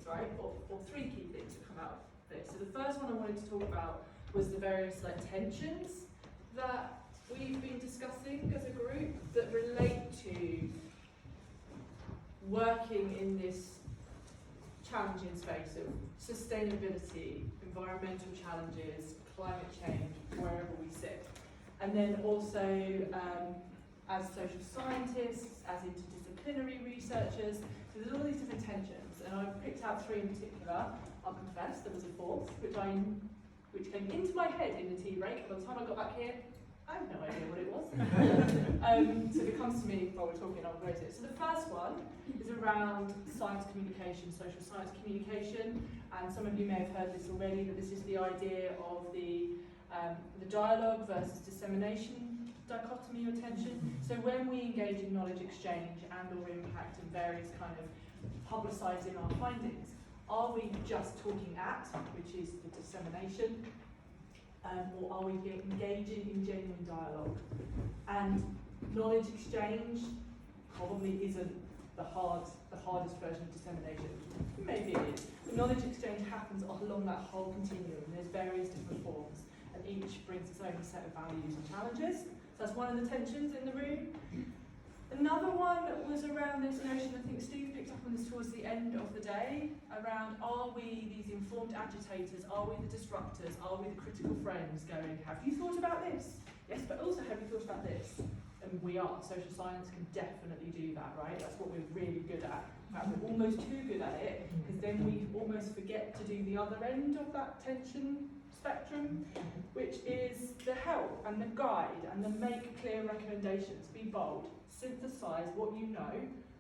right? Or three key things that come out of this. So the first one I wanted to talk about was the various tensions that we've been discussing as a group that relate to working in this challenging space of sustainability, environmental challenges, climate change, wherever we sit. And then also as social scientists, as interdisciplinary researchers, so there's all these different tensions, and I've picked out three in particular. I'll confess there was a fourth, which came into my head in the tea break. By the time I got back here, I have no idea what it was. So if it comes to me while we're talking, I'll raise it. So the first one is around science communication, social science communication, and some of you may have heard this already, but this is the idea of the dialogue versus dissemination dichotomy or tension. So when we engage in knowledge exchange and or impact and various kind of publicising our findings, are we just talking at, which is the dissemination, or are we engaging in genuine dialogue? And knowledge exchange probably isn't the hardest version of dissemination. Maybe it is. But knowledge exchange happens along that whole continuum. There's various different forms, and each brings its own set of values and challenges. So that's one of the tensions in the room. Another one was around this notion, I think Steve picked up on this towards the end of the day, around are we these informed agitators, are we the disruptors, are we the critical friends going, have you thought about this? Yes, but also have you thought about this? And we are. Social science can definitely do that, right? That's what we're really good at. In fact, we're almost too good at it, because then we almost forget to do the other end of that tension spectrum, which is the help and the guide and the make clear recommendations. Be bold. Synthesise what you know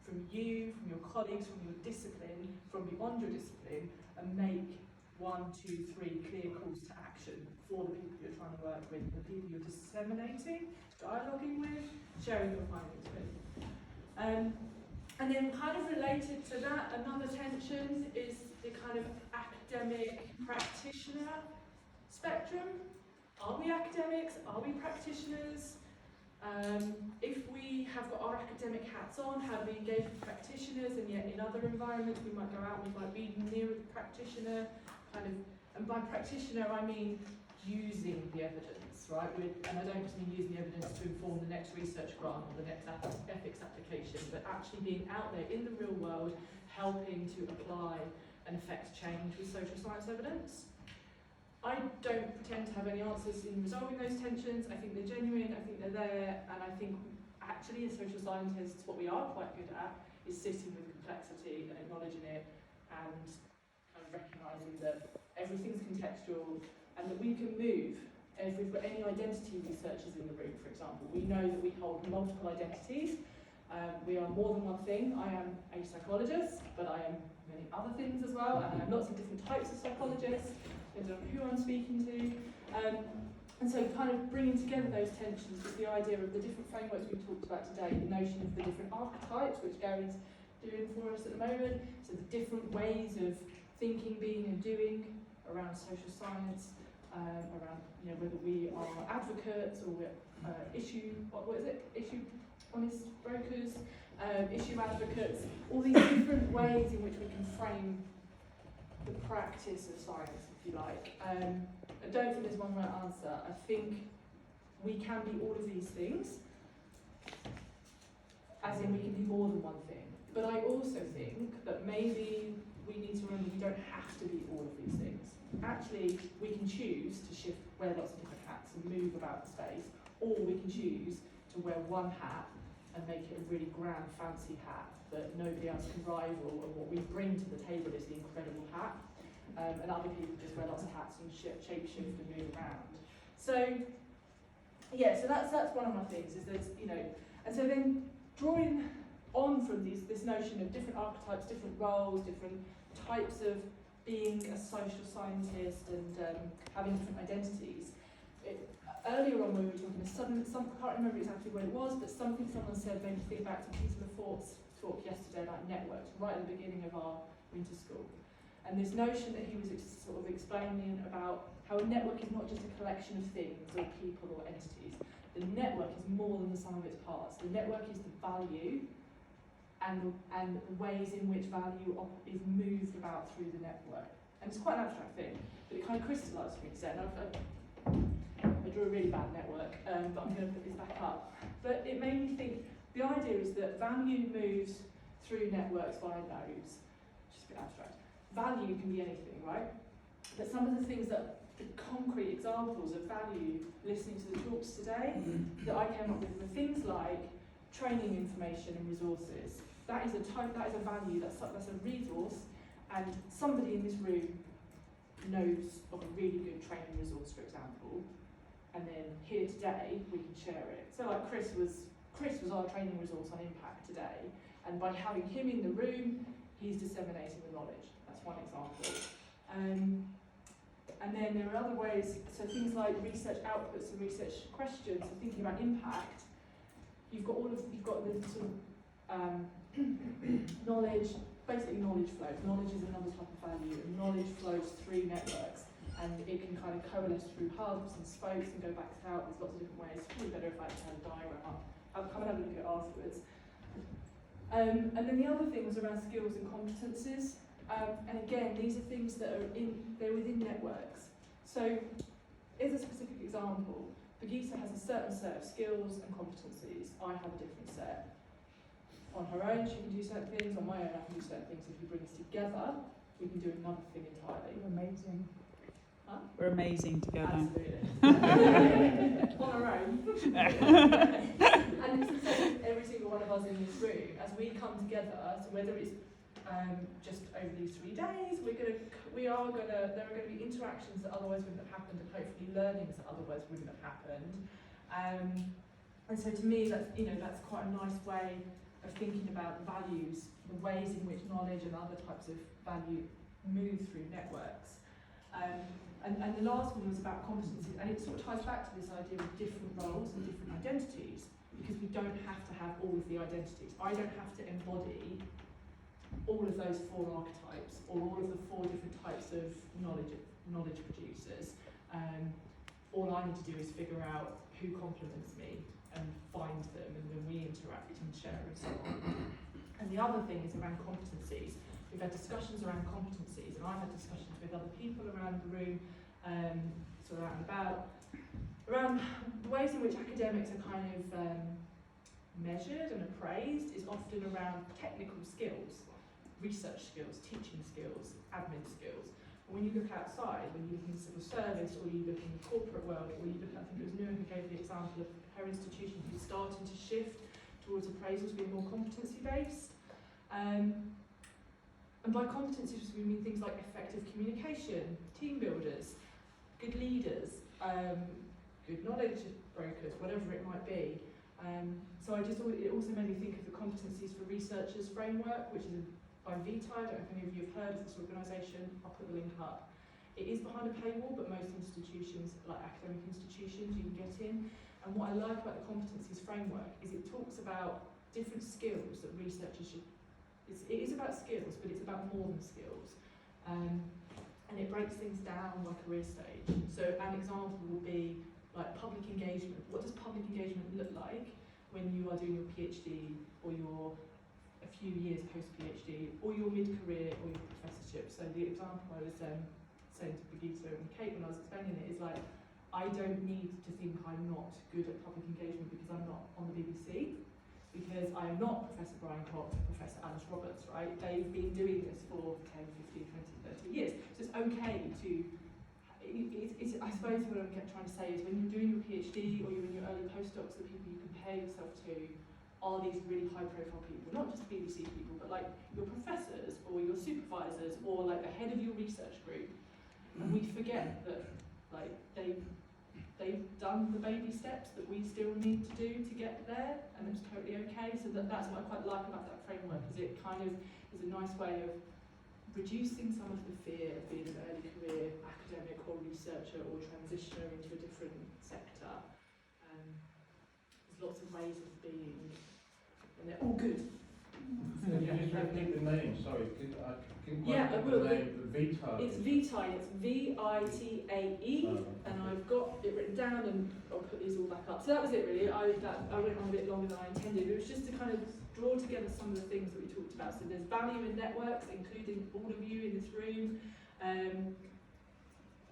from you, from your colleagues, from your discipline, from beyond your discipline, and make 1, 2, 3 clear calls to action for the people you're trying to work with, the people you're disseminating, dialoguing with, sharing your findings with. And then kind of related to that, another tension is the kind of academic practitioner spectrum. Are we academics? Are we practitioners? If we have got our academic hats on, how do we engage with practitioners? And yet in other environments we might go out, we might be nearer the practitioner, and by practitioner I mean using the evidence, right? And I don't just mean using the evidence to inform the next research grant or the next ethics application, but actually being out there in the real world, helping to apply and affect change with social science evidence. I don't pretend to have any answers in resolving those tensions. I think they're genuine, I think they're there, and I think actually as social scientists what we are quite good at is sitting with complexity and acknowledging it and kind of recognising that everything's contextual and that we can move. If we've got any identity researchers in the room, for example, we know that we hold multiple identities. We are more than one thing. I am a psychologist, but I am many other things as well, and I'm lots of different types of psychologists. Depends on who I'm speaking to. And so kind of bringing together those tensions with the idea of the different frameworks we've talked about today, the notion of the different archetypes, which Gary's doing for us at the moment, so the different ways of thinking, being and doing around social science, around whether we are advocates or we're issue honest brokers, issue advocates, all these different ways in which we can frame the practice of science, if you like. I don't think there's one right answer. I think we can be all of these things, as in we can be more than one thing. But I also think that maybe we need to remember we don't have to be all of these things. Actually, we can choose to wear lots of different hats and move about the space, or we can choose to wear one hat and make it a really grand, fancy hat that nobody else can rival, and what we bring to the table is the incredible hat. And other people just wear lots of hats and shape-shift and move around. So, yeah, so that's one of my things, is there's, and so then drawing on from this notion of different archetypes, different roles, different types of being a social scientist and having different identities. Earlier on when we were talking, I can't remember exactly what it was, but something someone said made me think back to Peter Lafort's talk yesterday about networks, right at the beginning of our winter school. And this notion that he was sort of explaining about how a network is not just a collection of things or people or entities. The network is more than the sum of its parts. The network is the value and the ways in which value is moved about out through the network. And it's quite an abstract thing, but it kind of crystallised for me today. And I drew a really bad network, but I'm going to put this back up. But it made me think, the idea is that value moves through networks via nodes, which is a bit abstract. Value can be anything, right? But some of the things that, the concrete examples of value, listening to the talks today, that I came up with were things like training information and resources. That is a value, that's a resource, and somebody in this room knows of a really good training resource, for example, and then here today we can share it. So like Chris was our training resource on impact today, and by having him in the room, he's disseminating the knowledge. That's one example. And then there are other ways, so things like research outputs and research questions, so thinking about impact, you've got the sort of knowledge, basically knowledge flows. Knowledge is another type of value, and knowledge flows through networks, and it can kind of coalesce through hubs and spokes and go back out. There's lots of different ways. It's probably better if I had a diagram up. I'll come and have a look at it afterwards. And then the other thing was around skills and competences. And again, these are things that are they're within networks. So, as a specific example, Birgitta has a certain set of skills and competencies. I have a different set. On her own, she can do certain things. On my own, I can do certain things. If we bring us together, we can do another thing entirely. We're amazing. Huh? We're amazing together. Absolutely. On our own. And it's the same with every single one of us in this room. As we come together, so whether it's just over these 3 days, there are going to be interactions that otherwise wouldn't have happened, and hopefully learnings that otherwise wouldn't have happened. And so to me, that's quite a nice way of thinking about values, the ways in which knowledge and other types of value move through networks. And the last one was about competencies, and it sort of ties back to this idea of different roles and different identities, because we don't have to have all of the identities. I don't have to embody all of those 4 archetypes, or all of the 4 different types of knowledge producers. All I need to do is figure out who complements me and find them, and then we interact and share and so on. And the other thing is around competencies. We've had discussions around competencies, and I've had discussions with other people around the room, sort of out and about, around the ways in which academics are kind of measured and appraised is often around technical skills, research skills, teaching skills, admin skills. But when you look outside, when you look in civil service, or you look in the corporate world, or you look, I think it was Nuala who gave the example of her institution who's starting to shift towards appraisals being more competency-based. And by competencies we mean things like effective communication, team builders, good leaders, good knowledge brokers, whatever it might be. So it also made me think of the Competencies for Researchers framework, which is by VITI. I don't know if any of you have heard of this organisation. I'll put the link up. It is behind a paywall, but most institutions, like academic institutions, you can get in. And what I like about the Competencies framework is it talks about different skills that researchers should. It is about skills, but it's about more than skills. And it breaks things down by career stage. So an example would be like public engagement. What does public engagement look like when you are doing your PhD, or you're a few years post-PhD, or your mid-career, or your professorship? So the example I was saying to Birgitta and Kate when I was explaining it is like, I don't need to think I'm not good at public engagement because I'm not on the BBC, because I am not Professor Brian Cox and Professor Alice Roberts, right? They've been doing this for 10, 15, 20, 30 years. So it's okay to, I suppose what I'm trying to say is when you're doing your PhD or you're in your early postdocs, the people you compare yourself to are these really high profile people, not just BBC people, but like your professors or your supervisors or like the head of your research group. And we forget that like they've done the baby steps that we still need to do to get there, and it's totally okay. So that's what I quite like about that framework, is it kind of is a nice way of reducing some of the fear of being an early career academic or researcher or transitioner into a different sector. There's lots of ways of being, and they're all good. Can you just repeat the name? Sorry, Yeah, I will. VITAE. It's VITAE, it's VITAE, and I've got it written down, and I'll put these all back up. So that was it really. I went on a bit longer than I intended. It was just to kind of draw together some of the things that we talked about. So there's value in networks, including all of you in this room.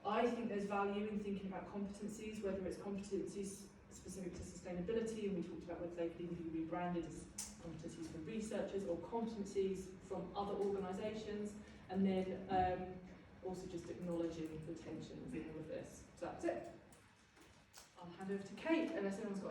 I think there's value in thinking about competencies, whether it's competencies specific to sustainability, and we talked about whether they could even be rebranded as competencies from researchers or competencies from other organisations, and then also just acknowledging the tensions in all of this. So that's it. I'll hand over to Kate, unless anyone's got